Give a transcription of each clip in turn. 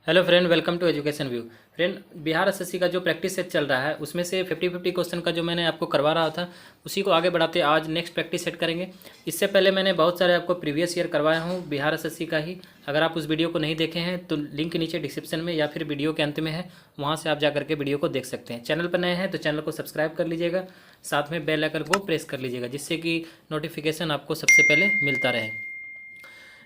Hello friend, welcome to education view. Friend, Bihar SSC का जो practice set चल रहा है उसमें से 50-50 क्वेश्चन का जो मैंने आपको करवा रहा था उसी को आगे बढ़ाते आज नेक्स्ट प्रैक्टिस सेट करेंगे। इससे पहले मैंने बहुत सारे आपको प्रीवियस ईयर करवाया हूँ बिहार एसएससी का ही। अगर आप उस वीडियो को नहीं देखे हैं तो लिंक नीचे डिस्क्रिप्शन में या फिर वीडियो के अंत में है, वहाँ से आप जा करके वीडियो को देख सकते हैं। चैनल पर नए हैं तो चैनल को सब्सक्राइब कर लीजिएगा, साथ में बेल आइकन को प्रेस कर लीजिएगा जिससे कि नोटिफिकेशन आपको सबसे पहले मिलता रहे।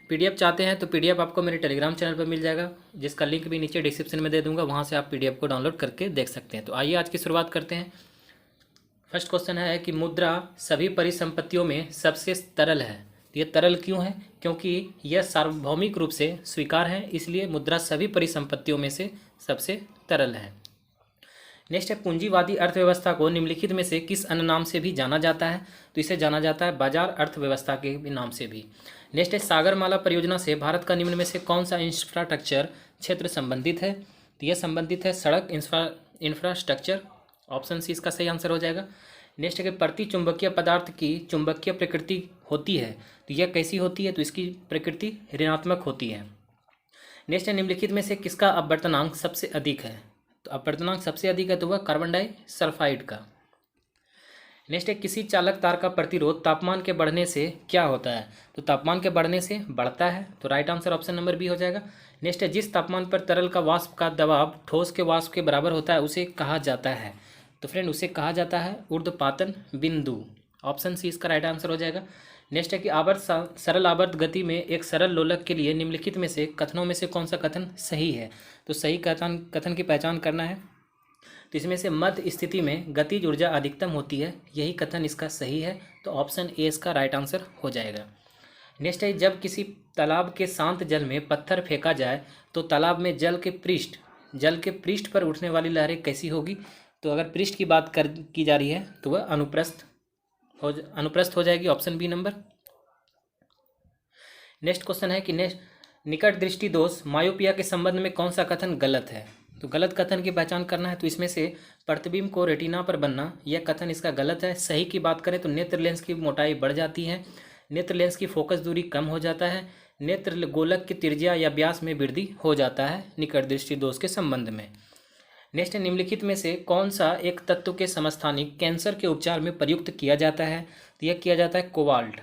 पीडीएफ चाहते हैं तो पीडीएफ आपको मेरे टेलीग्राम चैनल पर मिल जाएगा, जिसका लिंक भी नीचे डिस्क्रिप्शन में दे दूंगा, वहाँ से आप पीडीएफ को डाउनलोड करके देख सकते हैं। तो आइए आज की शुरुआत करते हैं। फर्स्ट क्वेश्चन है कि मुद्रा सभी परिसंपत्तियों में सबसे तरल है। तो ये तरल क्यों है? क्योंकि यह सार्वभौमिक रूप से स्वीकार है, इसलिए मुद्रा सभी परिसंपत्तियों में से सबसे तरल है। नेक्स्ट है, पूंजीवादी अर्थव्यवस्था को निम्नलिखित में से किस अन्य नाम से भी जाना जाता है? तो इसे जाना जाता है बाजार अर्थव्यवस्था के भी नाम से भी। नेक्स्ट है, सागरमाला परियोजना से भारत का निम्न में से कौन सा इंफ्रास्ट्रक्चर क्षेत्र संबंधित है? तो यह संबंधित है सड़क इंफ्रास्ट्रक्चर। ऑप्शन सी इसका सही आंसर हो जाएगा। नेक्स्ट है कि प्रति चुंबकीय पदार्थ की चुंबकीय प्रकृति होती है, तो यह कैसी होती है? तो इसकी प्रकृति ऋणात्मक होती है। नेक्स्ट है, निम्नलिखित में से किसका अपवर्तनांक सबसे अधिक है? तो अपवर्तनांक सबसे अधिक है तो वह कार्बन डाइसल्फाइड का। नेक्स्ट है, किसी चालक तार का प्रतिरोध तापमान के बढ़ने से क्या होता है? तो तापमान के बढ़ने से बढ़ता है, तो right answer option number B हो जाएगा। नेक्स्ट है, जिस तापमान पर तरल का वाष्प का दबाव ठोस के वाष्प के बराबर होता है उसे कहा जाता है? तो फ्रेंड, उसे कहा जाता है ऊर्ध्वपातन बिंदु। ऑप्शन सी इसका राइट आंसर हो जाएगा। नेक्स्ट है कि सरल आवर्त गति में एक सरल लोलक के लिए निम्नलिखित में से कथनों में से कौन सा कथन सही है? तो सही कथन की पहचान करना है। तो इसमें से मध्य स्थिति में गतिज ऊर्जा अधिकतम होती है, यही कथन इसका सही है, तो ऑप्शन ए इसका राइट आंसर हो जाएगा। नेक्स्ट है, जब किसी तालाब के शांत जल में पत्थर फेंका जाए तो तालाब में जल के पृष्ठ पर उठने वाली लहरें कैसी होगी? तो अगर पृष्ठ की बात की जा रही है तो वह अनुप्रस्थ हो जाएगी, option B number. Next question है कि निकट दृष्टि दोष मायोपिया के संबंध में कौन सा कथन गलत है? तो गलत कथन की पहचान करना है। तो इसमें से प्रतिबिंब को रेटिना पर बनना, यह कथन इसका गलत है। सही की बात करें तो नेत्र लेंस की मोटाई बढ़ जाती है, नेत्र लेंस की फोकस दूरी कम हो जाता है, नेत्र गोलक की त्रिज्या या व्यास में वृद्धि हो जाता है निकट दृष्टि दोष के संबंध में। नेक्स्ट, निम्नलिखित में से कौन सा एक तत्व के समस्थानिक कैंसर के उपचार में प्रयुक्त किया जाता है? तो यह किया जाता है कोबाल्ट।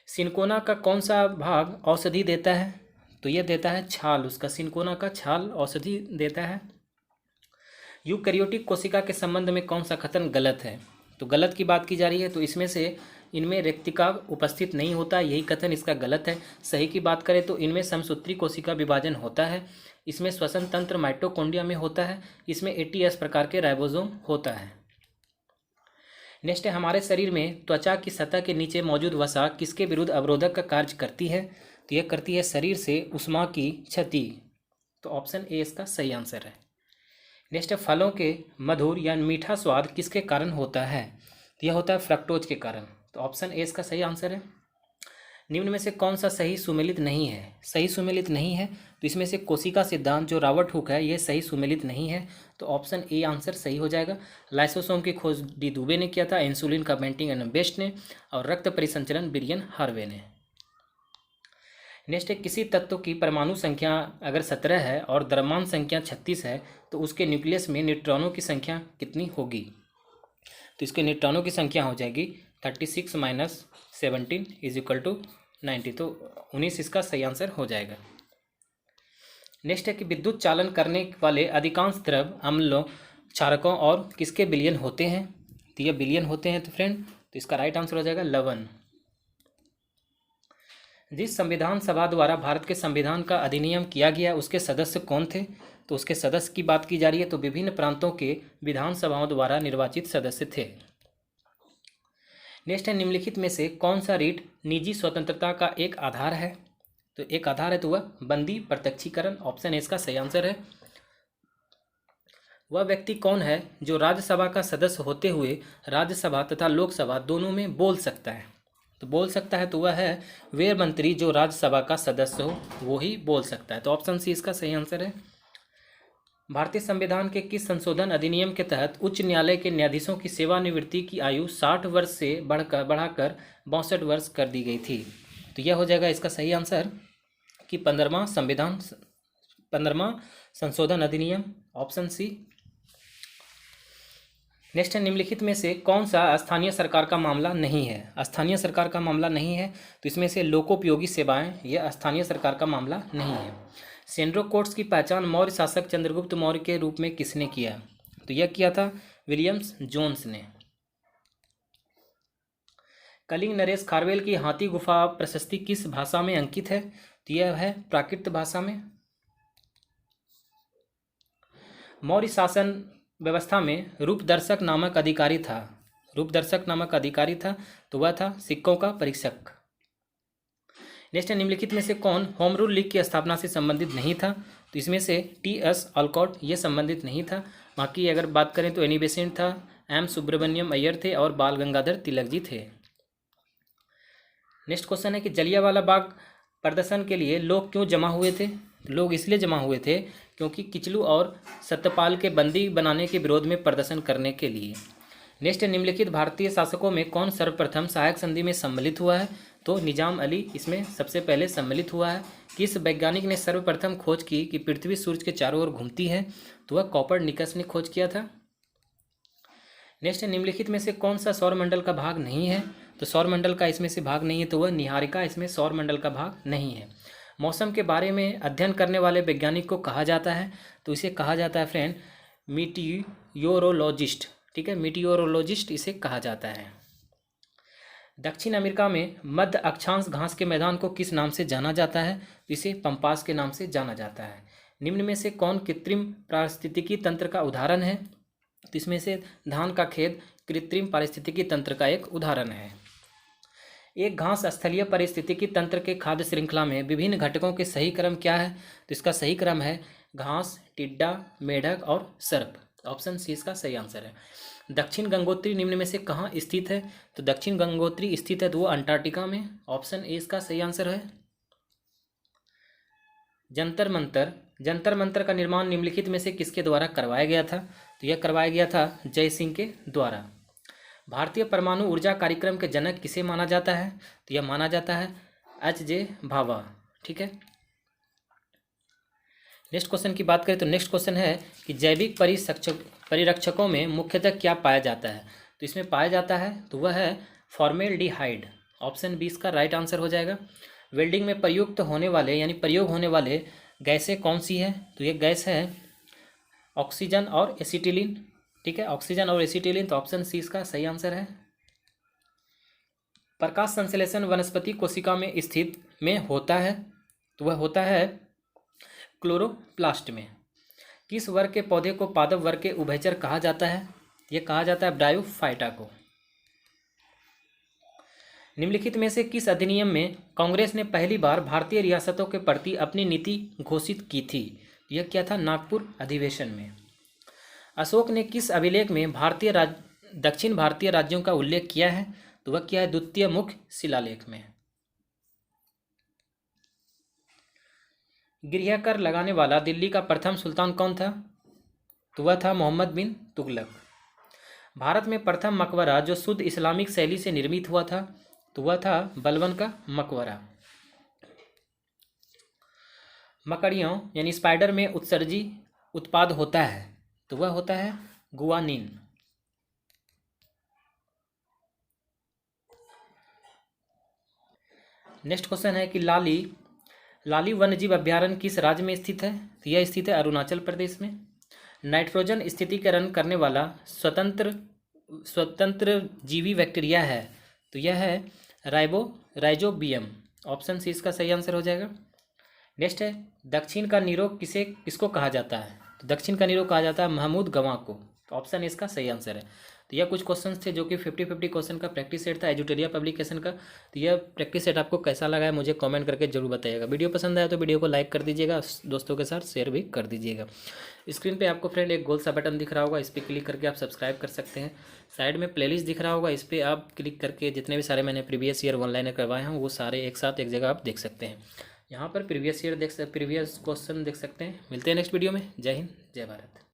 सिनकोना का कौन सा भाग औषधि देता है? तो यह देता है छाल, उसका सिनकोना का छाल औषधि देता है। यूकैरियोटिक कोशिका के संबंध में कौन सा कथन गलत है? तो गलत की बात की जा रही है, तो इसमें से इनमें रेक्तिका उपस्थित नहीं होता, यही कथन इसका गलत है। सही की बात करें तो इनमें समसूत्री कोशिका विभाजन होता है, इसमें श्वसन तंत्र माइटोकॉन्ड्रिया में होता है, इसमें 80S प्रकार के राइबोसोम होता है। नेक्स्ट है, हमारे शरीर में त्वचा की सतह के नीचे मौजूद वसा किसके विरुद्ध अवरोधक का कार्य करती है? तो यह करती है शरीर से उष्मा की क्षति, तो ऑप्शन ए इसका सही आंसर है। नेक्स्ट है, फलों के मधुर या मीठा स्वाद किसके कारण होता है? तो यह होता है फ्रक्टोज के कारण, तो ऑप्शन ए इसका सही आंसर है। निम्न में से कौन सा सही सुमेलित नहीं है? सही सुमेलित नहीं है तो इसमें से कोशिका सिद्धांत जो रॉबर्ट हुक है यह सही सुमेलित नहीं है, तो ऑप्शन ए आंसर सही हो जाएगा। लाइसोसोम की खोज डी दुबे ने किया था, इंसुलिन का बेंटिंग एंड बेस्ट ने, और रक्त परिसंचरण बिरियन हार्वे ने। नेक्स्ट है, किसी तत्व की परमाणु संख्या अगर 17 है और द्रव्यमान संख्या 36 है तो उसके न्यूक्लियस में न्यूट्रॉनों की संख्या कितनी होगी? तो इसके न्यूट्रॉनों की संख्या हो जाएगी 36 - 17 = 90, तो 19 इसका सही आंसर हो जाएगा। नेक्स्ट है कि विद्युत चालन करने वाले अधिकांश द्रव अम्लों, क्षारकों और किसके विलयन होते हैं? तो ये विलयन होते हैं, तो फ्रेंड तो इसका राइट आंसर हो जाएगा लवण। जिस संविधान सभा द्वारा भारत के संविधान का अधिनियम किया गया उसके सदस्य कौन थे? तो उसके सदस्य की बात की जा रही है, तो विभिन्न प्रांतों के विधानसभाओं द्वारा निर्वाचित सदस्य थे। नेक्स्ट है, निम्नलिखित में से कौन सा रीट निजी स्वतंत्रता का एक आधार है? तो एक आधार है तो वह बंदी प्रत्यक्षीकरण, ऑप्शन ए इसका सही आंसर है। वह व्यक्ति कौन है जो राज्यसभा का सदस्य होते हुए राज्यसभा तथा लोकसभा दोनों में बोल सकता है? तो बोल सकता है तो वह है वे मंत्री जो राज्यसभा का सदस्य हो वो ही बोल सकता है, तो ऑप्शन सी इसका सही आंसर है। भारतीय संविधान के किस संशोधन अधिनियम के तहत उच्च न्यायालय के न्यायाधीशों की सेवानिवृत्ति की आयु 60 वर्ष से बढ़ाकर 62 वर्ष कर दी गई थी? तो यह हो जाएगा इसका सही आंसर कि 15वां 15वां संशोधन अधिनियम, ऑप्शन सी। नेक्स्ट है, निम्नलिखित में से कौन सा स्थानीय सरकार का मामला नहीं है? स्थानीय सरकार का मामला नहीं है तो इसमें से लोकोपयोगी सेवाएं, यह स्थानीय सरकार का मामला नहीं है। सेंड्रो कोर्ट्स की पहचान मौर्य शासक चंद्रगुप्त मौर्य के रूप में किसने किया? तो यह किया था विलियम्स जोन्स ने। कलिंग नरेश खारवेल की हाथी गुफा प्रशस्ति किस भाषा में अंकित है? तो यह है प्राकृत भाषा में। मौर्य शासन व्यवस्था में रूपदर्शक नामक अधिकारी था, रूपदर्शक नामक अधिकारी था तो वह था सिक्कों का परीक्षक। नेक्स्ट है, निम्नलिखित में से कौन होम रूल लीग की स्थापना से संबंधित नहीं था? तो इसमें से टी.एस. ऑलकॉट ये संबंधित नहीं था। बाकी अगर बात करें तो एनी बेसेंट था, एम. सुब्रमण्यम अय्यर थे और बाल गंगाधर तिलक जी थे। नेक्स्ट क्वेश्चन है कि जलियांवाला बाग प्रदर्शन के लिए लोग क्यों जमा हुए थे? लोग इसलिए जमा हुए थे क्योंकि किचलू और सत्यपाल के बंदी बनाने के विरोध में प्रदर्शन करने के लिए। नेक्स्ट, निम्नलिखित भारतीय शासकों में कौन सर्वप्रथम सहायक संधि में सम्मिलित हुआ है? तो निजाम अली इसमें सबसे पहले सम्मिलित हुआ है। किस वैज्ञानिक ने सर्वप्रथम खोज की कि पृथ्वी सूर्य के चारों ओर घूमती है? तो वह कॉपरनिकस ने खोज किया था। नेक्स्ट, निम्नलिखित में से कौन सा सौरमंडल का भाग नहीं है? तो सौरमंडल का इसमें से भाग नहीं है तो वह निहारिका इसमें सौरमंडल का भाग नहीं है। मौसम के बारे में अध्ययन करने वाले वैज्ञानिक को कहा जाता है? तो इसे कहा जाता है फ्रेंड मीटियोरोलॉजिस्ट। ठीक है, मीटियोरोलॉजिस्ट इसे कहा जाता है। दक्षिण अमेरिका में मध्य अक्षांश घास के मैदान को किस नाम से जाना जाता है? तो इसे पंपास के नाम से जाना जाता है। निम्न में से कौन कृत्रिम पारिस्थितिकी तंत्र का उदाहरण है? तो इसमें से धान का खेत कृत्रिम पारिस्थितिकी तंत्र का एक उदाहरण है। एक घास स्थलीय पारिस्थितिकी तंत्र के खाद्य श्रृंखला में विभिन्न घटकों के सही क्रम क्या है? तो इसका सही क्रम है घास, टिड्डा, मेढक और सर्प। ऑप्शन सी इसका सही आंसर है। दक्षिण गंगोत्री निम्न में से कहाँ स्थित है? तो दक्षिण गंगोत्री स्थित है तो वो अंटार्कटिका में। ऑप्शन ए इसका सही आंसर है। जंतर मंतर, जंतर मंतर का निर्माण निम्नलिखित में से किसके द्वारा करवाया गया था? तो यह करवाया गया था जय सिंह के द्वारा। भारतीय परमाणु ऊर्जा कार्यक्रम के जनक किसे माना जाता है? तो यह माना जाता है एच.जे. भाभा। ठीक है, नेक्स्ट क्वेश्चन की बात करें तो नेक्स्ट क्वेश्चन है कि जैविक परिरक्षकों में मुख्यतः क्या पाया जाता है? तो इसमें पाया जाता है तो वह है फॉर्मेल्डिहाइड। ऑप्शन बी इसका राइट आंसर हो जाएगा। वेल्डिंग में प्रयुक्त होने वाले यानी प्रयोग होने वाले गैसें कौन सी है? तो ये गैस है ऑक्सीजन और एसिटिलीन। ठीक है, ऑक्सीजन और एसिटिलीन, तो ऑप्शन सी इसका सही आंसर है। प्रकाश संश्लेषण वनस्पति कोशिका में स्थित में होता है तो वह होता है क्लोरोप्लास्ट में। किस वर्ग के पौधे को पादप वर्ग के उभयचर कहा जाता है? यह कहा जाता है ब्रायोफाइटा को। निम्नलिखित में से किस अधिनियम में कांग्रेस ने पहली बार भारतीय रियासतों के प्रति अपनी नीति घोषित की थी? यह क्या था? नागपुर अधिवेशन में। अशोक ने किस अभिलेख में दक्षिण भारतीय राज्यों का उल्लेख किया है? तो वह क्या है? द्वितीय मुख्य शिलालेख में। गृह कर लगाने वाला दिल्ली का प्रथम सुल्तान कौन था? तो वह था मोहम्मद बिन तुगलक। भारत में प्रथम मकबरा जो शुद्ध इस्लामिक शैली से निर्मित हुआ था तो वह था बलबन का मकबरा। मकड़ियों यानी स्पाइडर में उत्सर्जी उत्पाद होता है तो वह होता है गुआनिन। नेक्स्ट क्वेश्चन है कि लाली वन्यजीव अभ्यारण्य किस राज्य में स्थित है? तो यह स्थित है अरुणाचल प्रदेश में। नाइट्रोजन स्थितीकरण करने वाला स्वतंत्र जीवी बैक्टीरिया है तो यह है राइजोबियम। ऑप्शन सी इसका सही आंसर हो जाएगा। नेक्स्ट है दक्षिण का नीरो किसको कहा जाता है? तो दक्षिण का नीरो कहा जाता है महमूद गवां को। तो ऑप्शन इसका सही आंसर है। तो यह कुछ क्वेश्चंस थे जो कि 50-50 क्वेश्चन का प्रैक्टिस सेट था एजुटेरिया पब्लिकेशन का। तो यह प्रैक्टिस सेट आपको कैसा लगा है मुझे कमेंट करके जरूर बताइएगा। वीडियो पसंद आया तो वीडियो को लाइक कर दीजिएगा, दोस्तों के साथ शेयर भी कर दीजिएगा। स्क्रीन पे आपको फ्रेंड एक गोल सा बटन दिख रहा होगा, इस पर क्लिक करके आप सब्सक्राइब कर सकते हैं। साइड में प्लेलिस्ट दिख रहा होगा, इस पर आप क्लिक करके जितने भी सारे मैंने प्रीवियस ईयर ऑनलाइन करवाए हैं वो सारे एक साथ एक जगह आप देख सकते हैं। यहाँ पर प्रीवियस क्वेश्चन देख सकते हैं। मिलते हैं नेक्स्ट वीडियो में। जय हिंद, जय भारत।